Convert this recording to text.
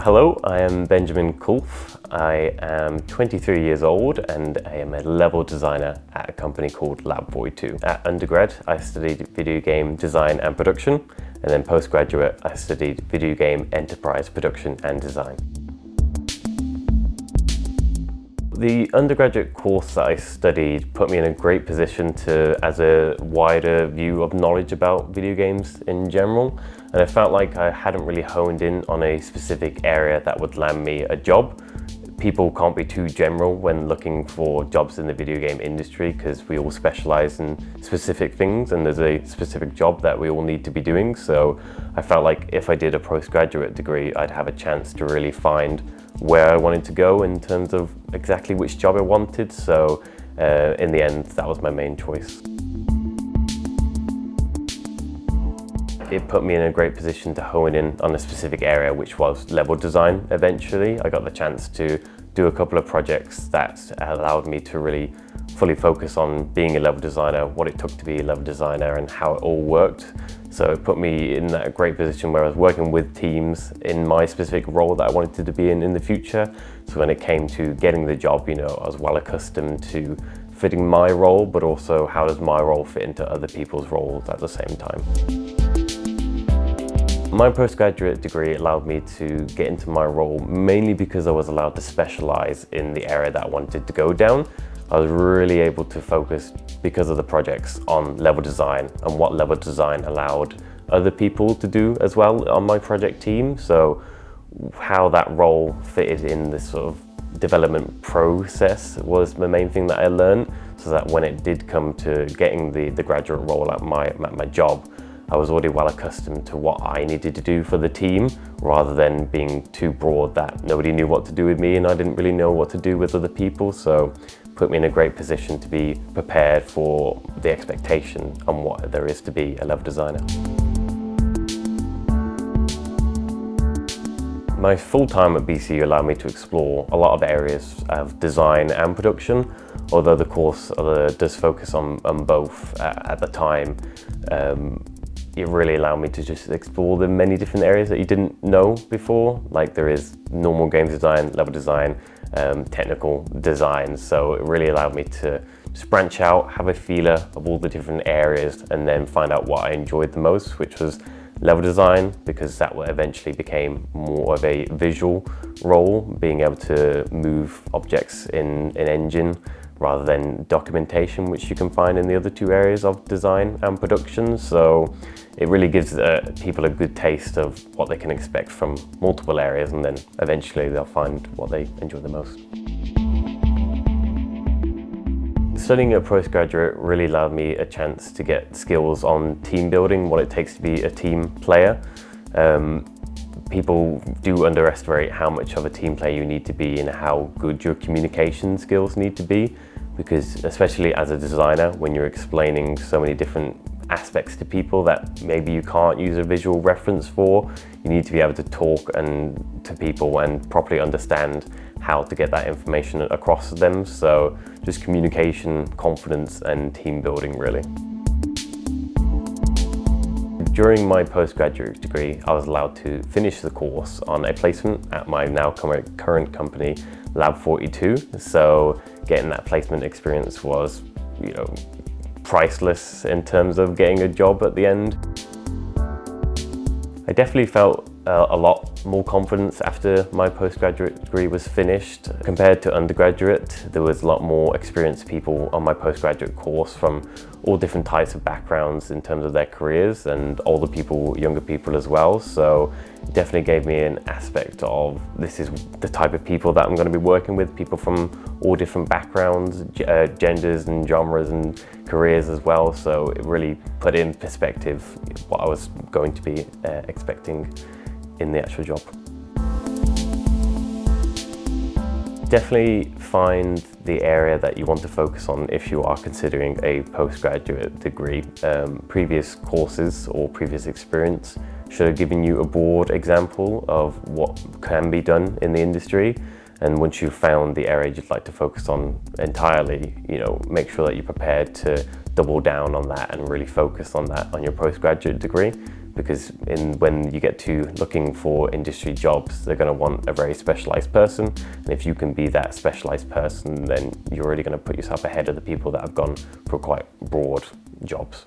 Hello, I am Benjamin Culff. I am 23 years old and I am a level designer at a company called Lab 42. At undergrad, I studied video game design and production, and then postgraduate, I studied video game enterprise production and design. The undergraduate course that I studied put me in a great position as a wider view of knowledge about video games in general, and I felt like I hadn't really honed in on a specific area that would land me a job. People can't be too general when looking for jobs in the video game industry because we all specialize in specific things and there's a specific job that we all need to be doing. So I felt like if I did a postgraduate degree, I'd have a chance to really find where I wanted to go in terms of exactly which job I wanted. So in the end, that was my main choice. It put me in a great position to hone in on a specific area, which was level design eventually. I got the chance to do a couple of projects that allowed me to really fully focus on being a level designer, what it took to be a level designer and how it all worked. So it put me in that great position where I was working with teams in my specific role that I wanted to be in the future. So when it came to getting the job, I was well accustomed to fitting my role, but also how does my role fit into other people's roles at the same time. My postgraduate degree allowed me to get into my role mainly because I was allowed to specialize in the area that I wanted to go down. I was really able to focus, because of the projects, on level design and what level design allowed other people to do as well on my project team. So how that role fitted in this sort of development process was the main thing that I learned, so that when it did come to getting the graduate role at my job, I was already well accustomed to what I needed to do for the team, rather than being too broad that nobody knew what to do with me and I didn't really know what to do with other people. So put me in a great position to be prepared for the expectation on what there is to be a level designer. My full time at BCU allowed me to explore a lot of areas of design and production, although the course does focus on both at the time. It really allowed me to just explore the many different areas that you didn't know before. Like there is normal game design, level design, technical design. So it really allowed me to just branch out, have a feeler of all the different areas, and then find out what I enjoyed the most, which was level design, because that eventually became more of a visual role, being able to move objects in an engine rather than documentation, which you can find in the other two areas of design and production. So it really gives people a good taste of what they can expect from multiple areas, and then eventually they'll find what they enjoy the most. Studying a postgraduate really allowed me a chance to get skills on team building, what it takes to be a team player. People do underestimate how much of a team player you need to be and how good your communication skills need to be, because especially as a designer, when you're explaining so many different aspects to people that maybe you can't use a visual reference for, you need to be able to talk to people and properly understand how to get that information across to them. So just communication, confidence and team building really. During my postgraduate degree, I was allowed to finish the course on a placement at my now current company, Lab 42. So getting that placement experience was, priceless in terms of getting a job at the end. I definitely felt a lot more confidence after my postgraduate degree was finished. Compared to undergraduate, there was a lot more experienced people on my postgraduate course from all different types of backgrounds in terms of their careers, and older people, younger people as well. So it definitely gave me an aspect of, this is the type of people that I'm going to be working with, people from all different backgrounds, genders and genres and careers as well. So it really put in perspective what I was going to be expecting in the actual job. Definitely find the area that you want to focus on if you are considering a postgraduate degree. Previous courses or previous experience should have given you a broad example of what can be done in the industry. And once you've found the area you'd like to focus on entirely, make sure that you're prepared to double down on that and really focus on that on your postgraduate degree. because when you get to looking for industry jobs, they're going to want a very specialized person, and if you can be that specialized person, then you're already going to put yourself ahead of the people that have gone for quite broad jobs.